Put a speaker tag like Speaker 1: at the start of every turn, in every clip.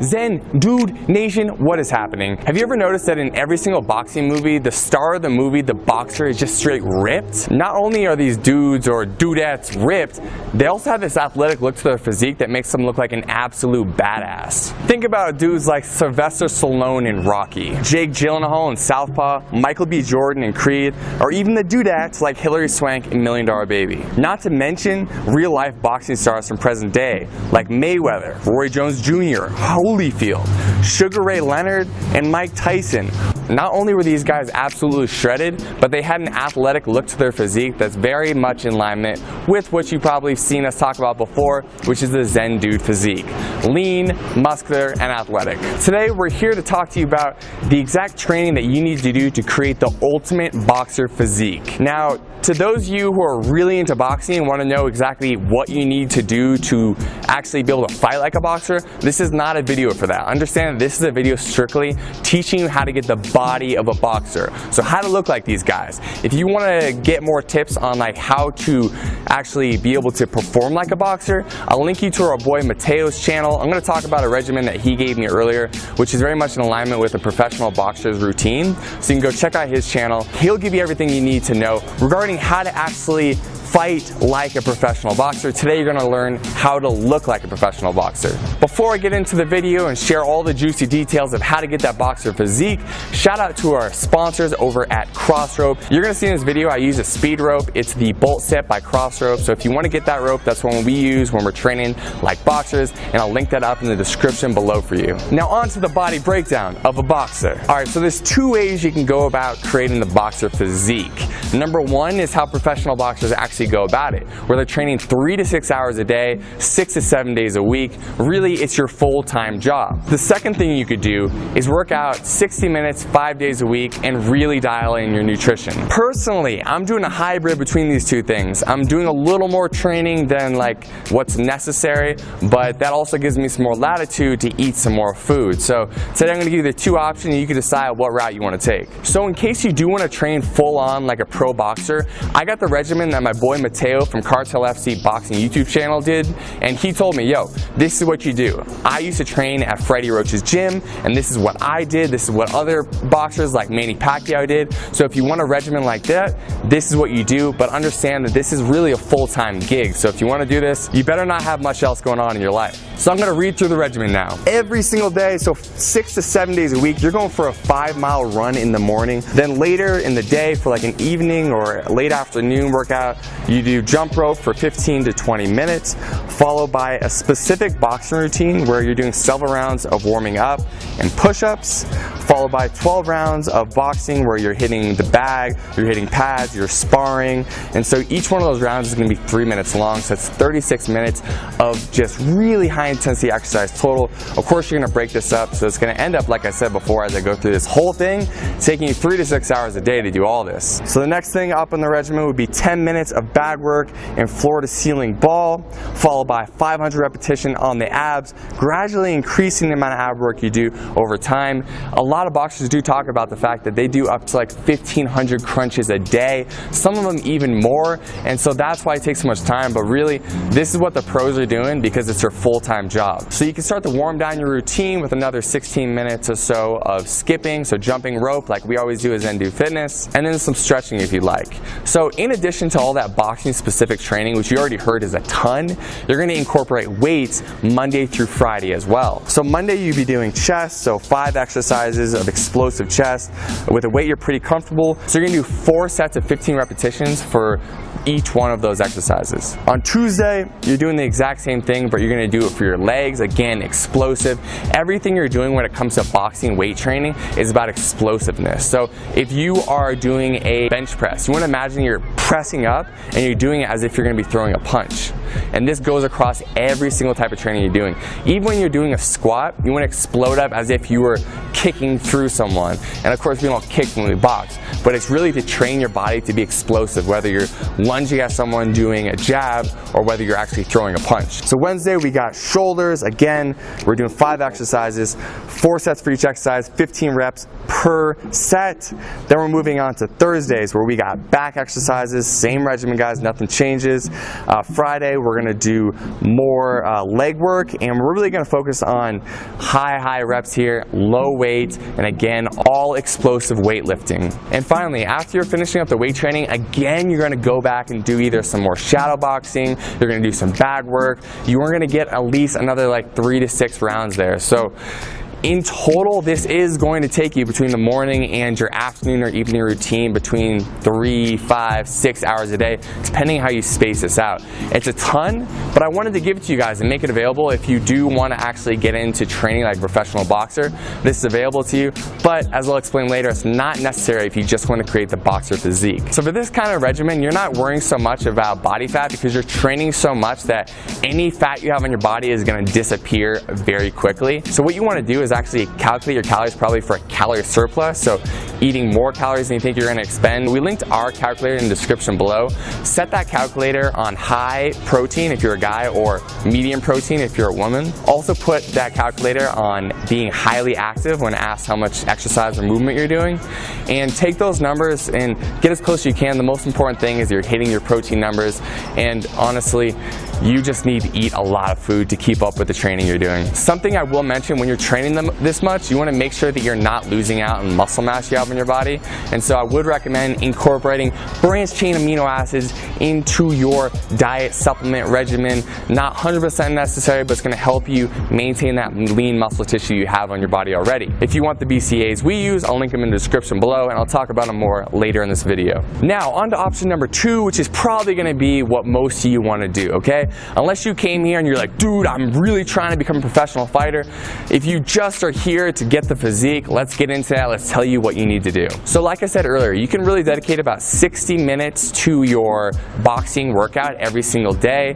Speaker 1: Zen Dude Nation, what is happening? Have you ever noticed that in every single boxing movie, the star of the movie, the boxer, is just straight ripped? Not only are these dudes or dudettes ripped, they also have this athletic look to their physique that makes them look like an absolute badass. Think about dudes like Sylvester Stallone in Rocky, Jake Gyllenhaal in Southpaw, Michael B. Jordan in Creed, or even the dudettes like Hilary Swank in $1 Million Baby. Not to mention real-life boxing stars from present day, like Mayweather, Roy Jones Jr., Holyfield, Sugar Ray Leonard, and Mike Tyson. Not only were these guys absolutely shredded, but they had an athletic look to their physique that's very much in alignment with what you've probably seen us talk about before, which is the Zen Dude physique. Lean, muscular, and athletic. Today we're here to talk to you about the exact training that you need to do to create the ultimate boxer physique. Now, to those of you who are really into boxing and want to know exactly what you need to do to actually be able to fight like a boxer, this is not a video for that. Understand that this is a video strictly teaching you how to get the body of a boxer. So how to look like these guys. If you want to get more tips on like how to actually be able to perform like a boxer, I'll link you to our boy Mateo's channel. I'm going to talk about a regimen that he gave me earlier, which is very much in alignment with a professional boxer's routine. So you can go check out his channel. He'll give you everything you need to know regarding how to actually fight like a professional boxer. Today you're going to learn how to look like a professional boxer. Before I get into the video and share all the juicy details of how to get that boxer physique, shout out to our sponsors over at Crossrope. You're going to see in this video I use a speed rope. It's the Bolt Set by Crossrope. So if you want to get that rope, that's one we use when we're training like boxers, and I'll link that up in the description below for you. Now on to the body breakdown of a boxer. Alright, so there's two ways you can go about creating the boxer physique. Number one is how professional boxers actually go about it, where they're training 3 to 6 hours a day, 6 to 7 days a week. Really, it's your full-time job. The second thing you could do is work out 60 minutes, 5 days a week, and really dial in your nutrition. Personally, I'm doing a hybrid between these two things. I'm doing a little more training than like what's necessary, but that also gives me some more latitude to eat some more food. So today I'm going to give you the two options, and you can decide what route you want to take. So in case you do want to train full-on like a pro boxer, I got the regimen that my boy Mateo from Cartel FC Boxing YouTube channel did, and he told me, yo, this is what you do. I used to train at Freddie Roach's gym, and this is what I did. This is what other boxers like Manny Pacquiao did. So if you want a regimen like that, this is what you do, but understand that this is really a full-time gig. So if you want to do this, you better not have much else going on in your life. So I'm going to read through the regimen now. Every single day, so 6 to 7 days a week, you're going for a 5-mile run in the morning. Then later in the day for like an evening or late afternoon workout, you do jump rope for 15 to 20 minutes, followed by a specific boxing routine where you're doing several rounds of warming up and push-ups, followed by 12 rounds of boxing where you're hitting the bag, you're hitting pads, you're sparring. And so each one of those rounds is going to be 3 minutes long, so it's 36 minutes of just really high intensity exercise total. Of course, you're going to break this up, so it's going to end up, like I said before, as I go through this whole thing, taking you 3 to 6 hours a day to do all this. So the next thing up in the regimen would be 10 minutes of bag work and floor to ceiling ball, followed by 500 repetition on the abs, gradually increasing the amount of ab work you do over time. A lot of boxers do talk about the fact that they do up to like 1,500 crunches a day, some of them even more, and so that's why it takes so much time. But really, this is what the pros are doing because it's their full-time job. So you can start to warm down your routine with another 16 minutes or so of skipping, so jumping rope like we always do at Zen Dude Fitness, and then some stretching if you'd like. So in addition to all that boxing specific training, which you already heard is a ton, you're going to incorporate weights Monday through Friday as well. So Monday you'll be doing chest, so 5 exercises of explosive chest with a weight you're pretty comfortable. So you're going to do 4 sets of 15 repetitions for each one of those exercises. On Tuesday, you're doing the exact same thing, but you're going to do it for your legs. Again, explosive. Everything you're doing when it comes to boxing weight training is about explosiveness. So if you are doing a bench press, you want to imagine you're pressing up and you're doing it as if you're going to be throwing a punch. And this goes across every single type of training you're doing. Even when you're doing a squat, you want to explode up as if you were kicking through someone. And of course, we don't kick when we box, but it's really to train your body to be explosive, whether you're lunging at someone doing a jab or whether you're actually throwing a punch. So Wednesday, we got shoulders. Again, we're doing 5 exercises, 4 sets for each exercise, 15 reps per set. Then we're moving on to Thursdays where we got back exercises. exercises, same regimen guys, nothing changes. Friday we're gonna do more leg work, and we're really gonna focus on high reps here, low weight, and again, all explosive weightlifting. And finally, after you're finishing up the weight training, again, you're gonna go back and do either some more shadow boxing, you're gonna do some bag work, you are gonna get at least another like 3 to 6 rounds there. So in total, this is going to take you between the morning and your afternoon or evening routine between 3, 5, 6 hours a day, depending how you space this out. It's a ton, but I wanted to give it to you guys and make it available if you do want to actually get into training like a professional boxer. This is available to you, but as I'll explain later, it's not necessary if you just want to create the boxer physique. So for this kind of regimen, you're not worrying so much about body fat because you're training so much that any fat you have on your body is going to disappear very quickly. So what you want to do is actually calculate your calories probably for a calorie surplus, so eating more calories than you think you're going to expend. We linked our calculator in the description below. Set that calculator on high protein if you're a guy or medium protein if you're a woman. Also put that calculator on being highly active when asked how much exercise or movement you're doing, and take those numbers and get as close as you can. The most important thing is you're hitting your protein numbers, and honestly, you just need to eat a lot of food to keep up with the training you're doing. Something I will mention, when you're training them this much, you want to make sure that you're not losing out on muscle mass you have in your body. And so I would recommend incorporating branched chain amino acids into your diet supplement regimen. Not 100% necessary, but it's going to help you maintain that lean muscle tissue you have on your body already. If you want the BCAAs we use, I'll link them in the description below, and I'll talk about them more later in this video. Now, on to option number 2, which is probably going to be what most of you want to do, okay? Unless you came here and you're like, dude, I'm really trying to become a professional fighter. If you just are here to get the physique, let's get into that. Let's tell you what you need to do. So like I said earlier, you can really dedicate about 60 minutes to your boxing workout every single day.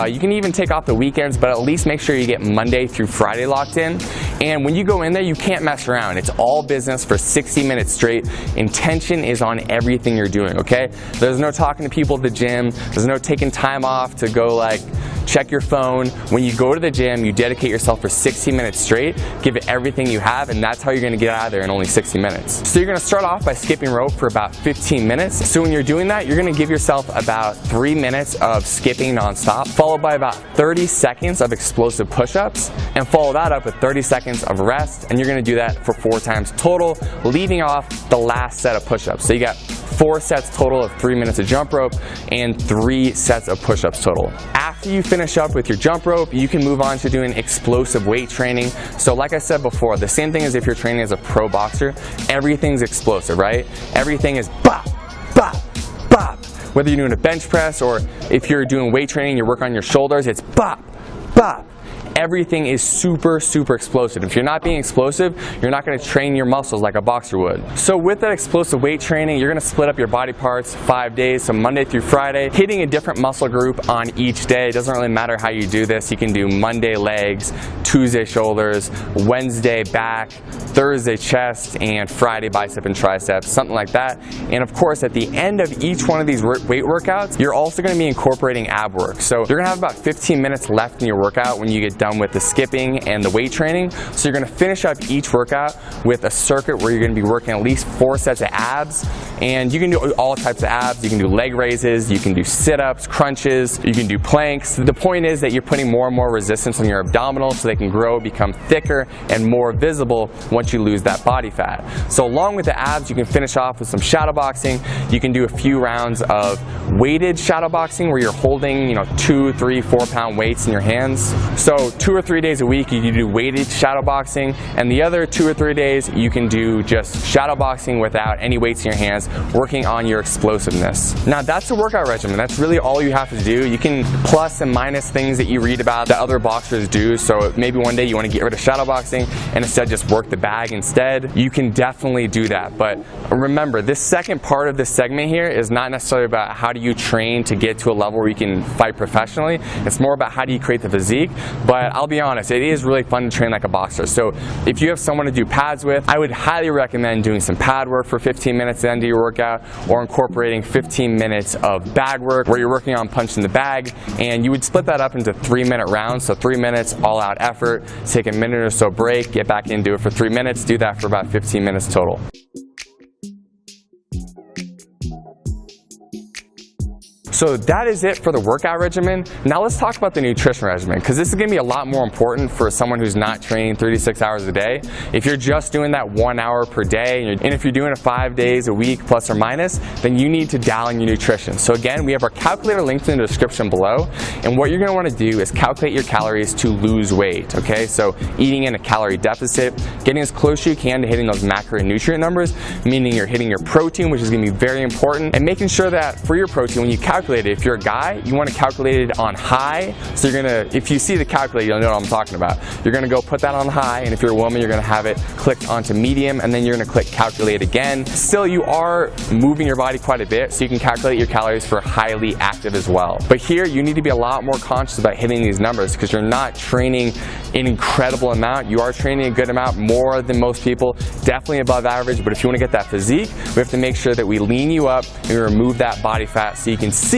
Speaker 1: You can even take off the weekends, but at least make sure you get Monday through Friday locked in. And when you go in there, you can't mess around. It's all business for 60 minutes straight. Intention is on everything you're doing, okay? There's no talking to people at the gym. There's no taking time off to go like check your phone. When you go to the gym, you dedicate yourself for 60 minutes straight, give it everything you have, and that's how you're gonna get out of there in only 60 minutes. So you're gonna start off by skipping rope for about 15 minutes. So when you're doing that, you're gonna give yourself about 3 minutes of skipping nonstop, followed by about 30 seconds of explosive push-ups, and follow that up with 30 seconds of rest, and you're gonna do that for 4 times total, leaving off the last set of push-ups. So you got 4 sets total of 3 minutes of jump rope and 3 sets of push-ups total. After you finish up with your jump rope, you can move on to doing explosive weight training. So like I said before, the same thing as if you're training as a pro boxer, everything's explosive, right? Everything is bop, bop, bop. Whether you're doing a bench press or if you're doing weight training, you work on your shoulders, it's bop, bop. Everything is super explosive. If you're not being explosive, you're not going to train your muscles like a boxer would. So with that explosive weight training, you're going to split up your body parts 5 days, so Monday through Friday, hitting a different muscle group on each day. It doesn't really matter how you do this. You can do Monday legs, Tuesday shoulders, Wednesday back, Thursday chest, and Friday bicep and triceps, something like that. And of course, at the end of each one of these weight workouts, you're also going to be incorporating ab work. So you're going to have about 15 minutes left in your workout when you get done with the skipping and the weight training. So you're going to finish up each workout with a circuit where you're going to be working at least 4 sets of abs, and you can do all types of abs. You can do leg raises, you can do sit-ups, crunches, you can do planks. The point is that you're putting more and more resistance on your abdominals so they can grow, become thicker, and more visible once you lose that body fat. So along with the abs, you can finish off with some shadow boxing. You can do a few rounds of weighted shadow boxing where you're holding, 2, 3, 4 pound weights in your hands. So 2 or 3 days a week you can do weighted shadow boxing, and the other 2 or 3 days you can do just shadow boxing without any weights in your hands, working on your explosiveness. Now that's a workout regimen. That's really all you have to do. You can plus and minus things that you read about that other boxers do. So maybe one day you want to get rid of shadow boxing and instead just work the bag instead. You can definitely do that. But remember, this second part of this segment here is not necessarily about how do you train to get to a level where you can fight professionally. It's more about how do you create the physique. But I'll be honest, it is really fun to train like a boxer. So if you have someone to do pads with, I would highly recommend doing some pad work for 15 minutes at the end of your workout, or incorporating 15 minutes of bag work where you're working on punching the bag, and you would split that up into 3-minute rounds. So 3 minutes all out effort, take a minute or so break, get back in, do it for 3 minutes, do that for about 15 minutes total. So that is it for the workout regimen. Now let's talk about the nutrition regimen, because this is going to be a lot more important for someone who's not training 36 hours a day. If you're just doing that 1 hour per day, and if you're doing it 5 days a week plus or minus, then you need to dial in your nutrition. So again, we have our calculator linked in the description below, and what you're going to want to do is calculate your calories to lose weight, okay? So eating in a calorie deficit, getting as close as you can to hitting those macro and nutrient numbers, meaning you're hitting your protein, which is going to be very important, and making sure that for your protein, when you calculate it, if you're a guy, you want to calculate it on high. So you're going to, if you see the calculator, you'll know what I'm talking about. You're going to go put that on high, and if you're a woman, you're going to have it clicked onto medium, and then you're going to click calculate again. Still, you are moving your body quite a bit, so you can calculate your calories for highly active as well. But here, you need to be a lot more conscious about hitting these numbers, because you're not training an incredible amount. You are training a good amount, more than most people, definitely above average. But if you want to get that physique, we have to make sure that we lean you up and we remove that body fat so you can see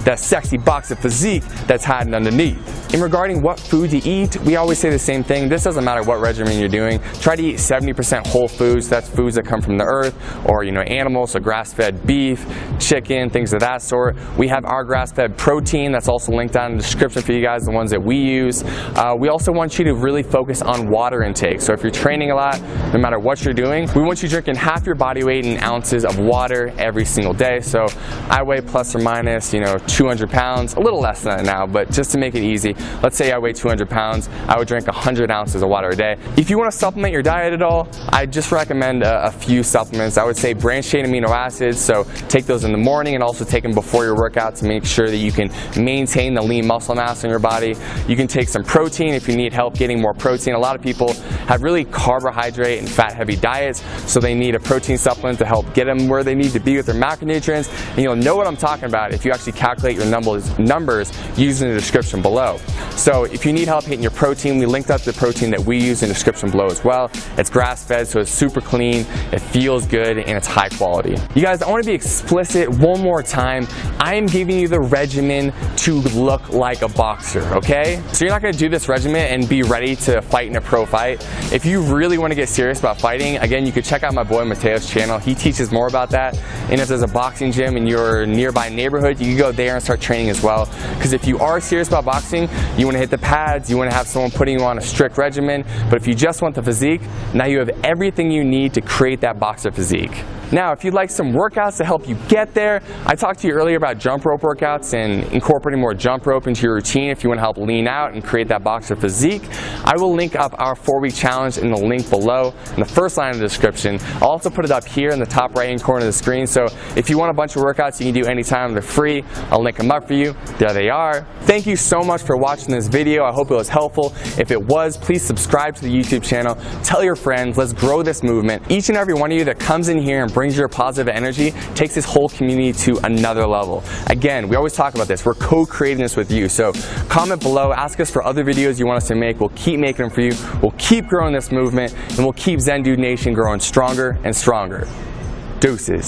Speaker 1: that sexy box of physique that's hiding underneath. In regarding what food to eat, we always say the same thing. This doesn't matter what regimen you're doing. Try to eat 70% whole foods. That's foods that come from the earth, or animals, so grass-fed beef, chicken, things of that sort. We have our grass-fed protein that's also linked down in the description for you guys, the ones that we use. We also want you to really focus on water intake. So if you're training a lot, no matter what you're doing, we want you drinking half your body weight in ounces of water every single day. So I weigh plus or minus 200 pounds, a little less than that now, but just to make it easy, let's say I weigh 200 pounds, I would drink 100 ounces of water a day. If you want to supplement your diet at all, I just recommend a few supplements. I would say branched chain amino acids, so take those in the morning and also take them before your workout to make sure that you can maintain the lean muscle mass in your body. You can take some protein if you need help getting more protein. A lot of people have really carbohydrate and fat heavy diets, so they need a protein supplement to help get them where they need to be with their macronutrients. And you'll know what I'm talking about if you actually calculate your numbers using the description below. So if you need help hitting your protein, we linked up the protein that we use in the description below as well. It's grass-fed, so it's super clean, it feels good, and it's high quality. You guys, I want to be explicit one more time. I am giving you the regimen to look like a boxer, okay? So you're not going to do this regimen and be ready to fight in a pro fight. If you really want to get serious about fighting, again, you could check out my boy Mateo's channel. He teaches more about that. And if there's a boxing gym in your nearby neighborhood, you can go there and start training as well. Because if you are serious about boxing, you want to hit the pads, you want to have someone putting you on a strict regimen. But if you just want the physique, now you have everything you need to create that boxer physique. Now, if you'd like some workouts to help you get there, I talked to you earlier about jump rope workouts and incorporating more jump rope into your routine if you want to help lean out and create that boxer physique. I will link up our 4-week challenge in the link below in the first line of the description. I'll also put it up here in the top right-hand corner of the screen, so if you want a bunch of workouts you can do anytime, they're free. I'll link them up for you. There they are. Thank you so much for watching this video. I hope it was helpful. If it was, please subscribe to the YouTube channel. Tell your friends. Let's grow this movement. Each and every one of you that comes in here and brings your positive energy takes this whole community to another level. Again, we always talk about this. We're co-creating this with you. So comment below, ask us for other videos you want us to make. We'll keep making them for you. We'll keep growing this movement, and we'll keep Zen Dude Nation growing stronger and stronger. Deuces.